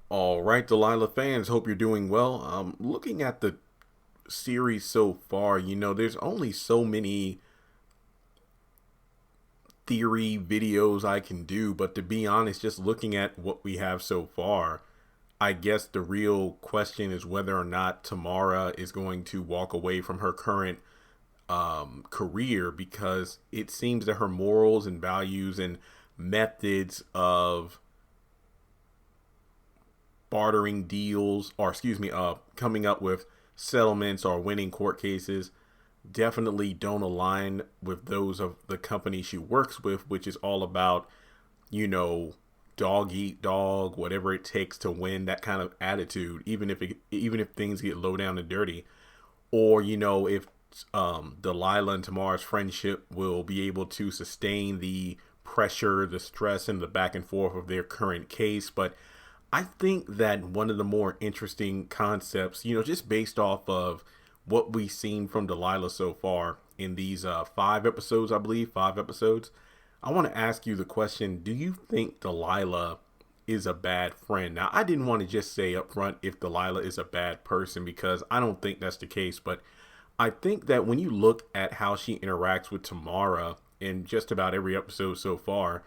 All right, Delilah fans, hope you're doing well. Looking at the series so far, there's only so many theory videos I can do, but to be honest, just looking at what we have so far, I guess the real question is whether or not Tamara is going to walk away from her current career because it seems that her morals and values and methods of bartering deals, or excuse me, coming up with settlements or winning court cases definitely don't align with those of the company she works with, which is all about, you know, dog eat dog, whatever it takes to win, that kind of attitude, even if things get low down and dirty, or if Delilah and Tamara's friendship will be able to sustain the pressure, the stress, and the back and forth of their current case. But I think that one of the more interesting concepts, just based off of what we've seen from Delilah so far in these 5 episodes, I believe, 5 episodes, I want to ask you the question: do you think Delilah is a bad friend? Now, I didn't want to just say up front if Delilah is a bad person because I don't think that's the case, but I think that when you look at how she interacts with Tamara in just about every episode so far,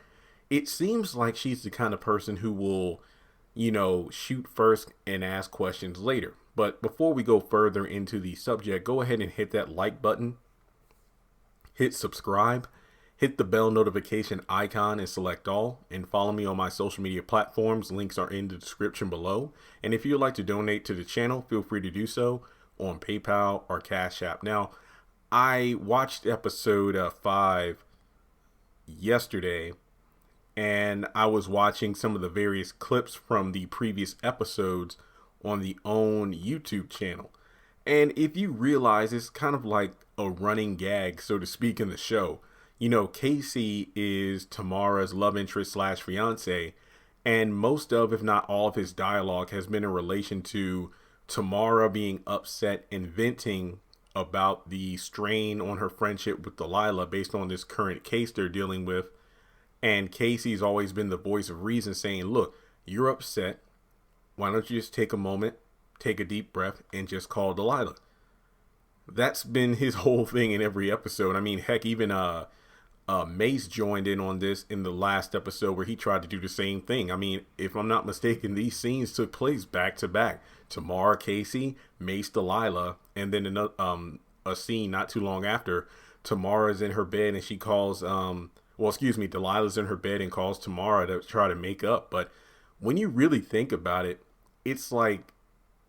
it seems like she's the kind of person who will, shoot first and ask questions later. But before we go further into the subject, go ahead and hit that like button, hit subscribe, hit the bell notification icon and select all, and follow me on my social media platforms. Links are in the description below. And if you'd like to donate to the channel, feel free to do so on PayPal or Cash App. Now, I watched episode 5 yesterday, and I was watching some of the various clips from the previous episodes on the OWN YouTube channel. And if you realize, it's kind of like a running gag, so to speak, in the show. Casey is Tamara's love interest slash fiance, and most of, if not all of his dialogue has been in relation to Tamara being upset and venting about the strain on her friendship with Delilah based on this current case they're dealing with. And Casey's always been the voice of reason, saying, look, you're upset. Why don't you just take a moment, take a deep breath, and just call Delilah? That's been his whole thing in every episode. I mean, heck, even Mace joined in on this in the last episode where he tried to do the same thing. I mean, if I'm not mistaken, these scenes took place back to back. Tamara, Casey, Mace, Delilah, and then another, a scene not too long after, Tamara's in her bed and she calls, Delilah's in her bed and calls Tamara to try to make up. But when you really think about it, it's like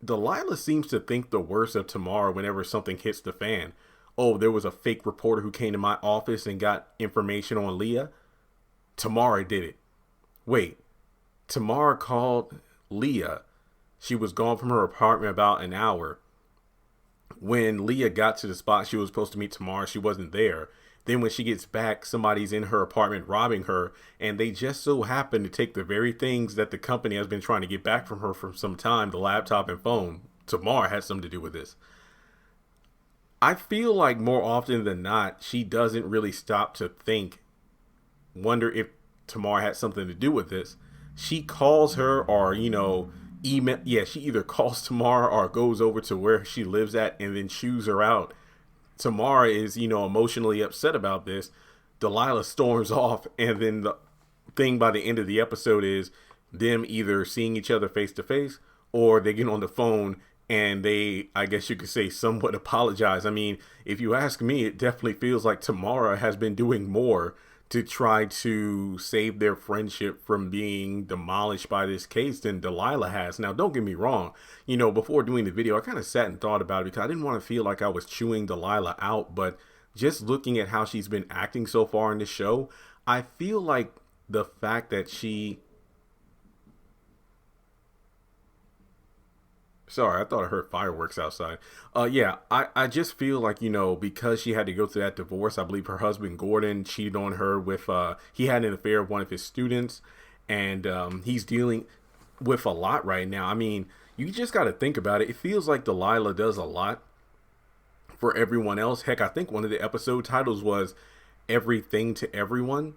Delilah seems to think the worst of Tamara whenever something hits the fan. Oh, there was a fake reporter who came to my office and got information on Leah. Tamara did it. Wait, Tamara called Leah. She was gone from her apartment about an hour. When Leah got to the spot she was supposed to meet Tamara, she wasn't there. Then when she gets back, somebody's in her apartment robbing her, and they just so happen to take the very things that the company has been trying to get back from her for some time, the laptop and phone. Tamara had something to do with this. I feel like more often than not, she doesn't really stop to think, wonder if Tamara had something to do with this. She calls her or, email. Yeah, she either calls Tamara or goes over to where she lives at and then chews her out. Tamara is, emotionally upset about this. Delilah storms off, and then the thing by the end of the episode is them either seeing each other face to face or they get on the phone and they, I guess you could say, somewhat apologize. I mean, if you ask me, it definitely feels like Tamara has been doing more to try to save their friendship from being demolished by this case than Delilah has. Now, don't get me wrong. Before doing the video, I kind of sat and thought about it because I didn't want to feel like I was chewing Delilah out. But just looking at how she's been acting so far in the show, I feel like the fact that Sorry, I thought I heard fireworks outside. I just feel like, because she had to go through that divorce, I believe her husband, Gordon, cheated on her with, he had an affair with one of his students, and he's dealing with a lot right now. I mean, you just got to think about it. It feels like Delilah does a lot for everyone else. Heck, I think one of the episode titles was Everything to Everyone.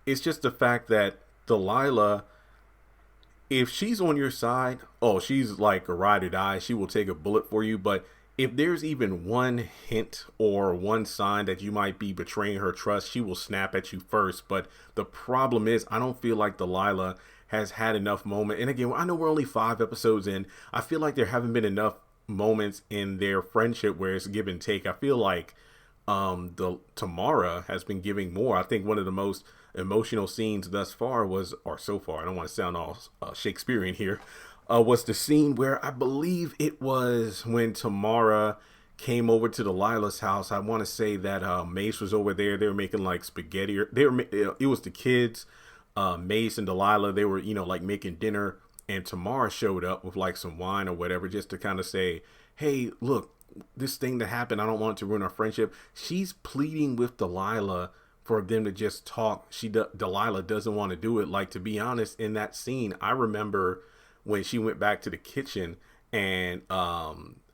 It's just the fact that Delilah if she's on your side, oh, she's like a ride or die. She will take a bullet for you. But if there's even one hint or one sign that you might be betraying her trust, she will snap at you first. But the problem is, I don't feel like Delilah has had enough moment. And again, I know we're only 5 episodes in. I feel like there haven't been enough moments in their friendship where it's give and take. I feel like the Tamara has been giving more. I think one of the most emotional scenes thus far was, or so far, I don't want to sound all Shakespearean here, was the scene where I believe it was when Tamara came over to Delilah's house. I want to say that Mace was over there. They were making like spaghetti. It was the kids, Mace and Delilah. They were, like making dinner, and Tamara showed up with like some wine or whatever, just to kind of say, hey, look, this thing that happened, I don't want it to ruin our friendship. She's pleading with Delilah for them to just talk. Delilah doesn't want to do it. Like, to be honest, in that scene, I remember when she went back to the kitchen and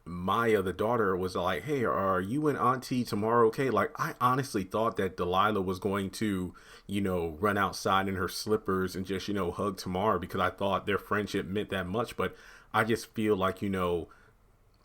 Maya, the daughter, was like, hey, are you and Auntie Tamara okay? Like, I honestly thought that Delilah was going to, run outside in her slippers and just, hug Tamara, because I thought their friendship meant that much. But I just feel like,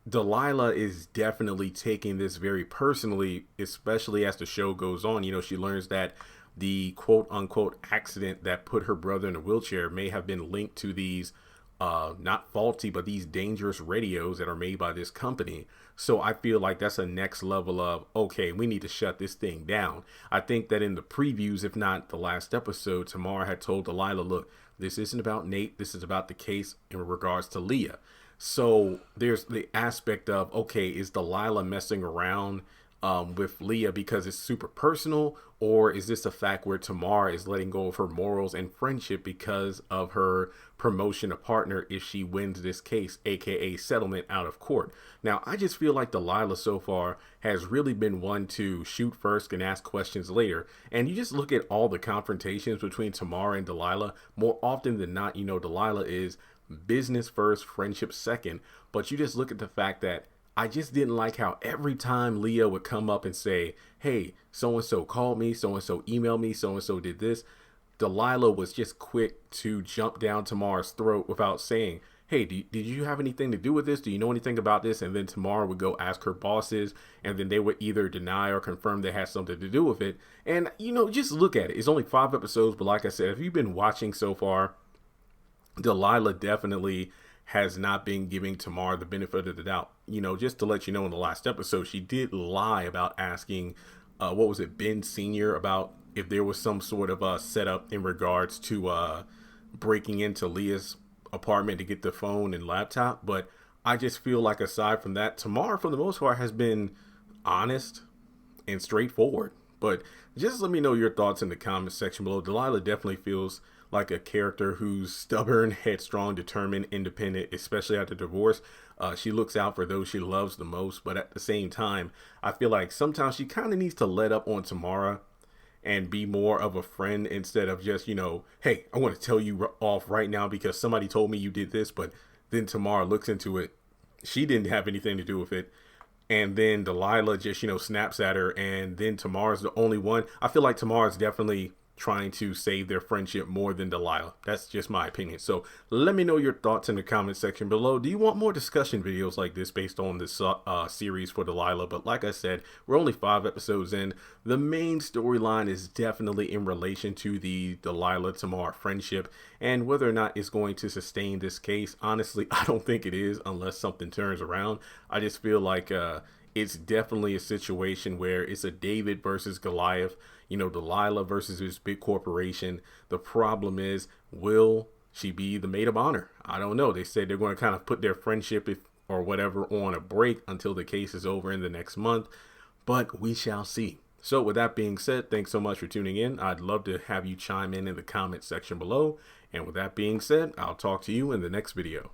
Delilah is definitely taking this very personally, especially as the show goes on. She learns that the quote unquote accident that put her brother in a wheelchair may have been linked to these not faulty, but these dangerous radios that are made by this company. So I feel like that's a next level of, okay, we need to shut this thing down. I think that in the previews, if not the last episode, Tamara had told Delilah, look, this isn't about Nate. This is about the case in regards to Leah. So there's the aspect of, okay, is Delilah messing around with Leah because it's super personal, or is this a fact where Tamara is letting go of her morals and friendship because of her promotion of partner if she wins this case, aka settlement out of court? Now, I just feel like Delilah so far has really been one to shoot first and ask questions later. And you just look at all the confrontations between Tamara and Delilah, more often than not, Delilah is business first, friendship second. But you just look at the fact that I just didn't like how every time Leah would come up and say, hey, so-and-so called me, so-and-so emailed me, so-and-so did this, Delilah was just quick to jump down Tamara's throat without saying, hey, did you have anything to do with this? Do you know anything about this? And then Tamara would go ask her bosses, and then they would either deny or confirm they had something to do with it. And, just look at it. It's only 5 episodes, but like I said, if you've been watching so far, Delilah definitely has not been giving Tamara the benefit of the doubt. Just to let you know, in the last episode, she did lie about asking, Ben Sr., about if there was some sort of setup in regards to breaking into Leah's apartment to get the phone and laptop. But I just feel like aside from that, Tamara, for the most part, has been honest and straightforward. But just let me know your thoughts in the comment section below. Delilah definitely feels like a character who's stubborn, headstrong, determined, independent, especially after divorce. She looks out for those she loves the most, but at the same time, I feel like sometimes she kind of needs to let up on Tamara and be more of a friend instead of just, hey, I want to tell you off right now because somebody told me you did this, but then Tamara looks into it. She didn't have anything to do with it. And then Delilah just, snaps at her, and then Tamara's the only one. I feel like Tamara's definitely trying to save their friendship more than Delilah. That's just my opinion. So let me know your thoughts in the comment section below. Do you want more discussion videos like this based on this series for Delilah? But like I said, we're only 5 episodes in. The main storyline is definitely in relation to the Delilah-Tamara friendship and whether or not it's going to sustain this case. Honestly, I don't think it is unless something turns around. I just feel like it's definitely a situation where it's a David versus Goliath. Delilah versus this big corporation. The problem is, will she be the maid of honor? I don't know. They said they're going to kind of put their friendship or whatever on a break until the case is over in the next month, but we shall see. So with that being said, thanks so much for tuning in. I'd love to have you chime in the comment section below. And with that being said, I'll talk to you in the next video.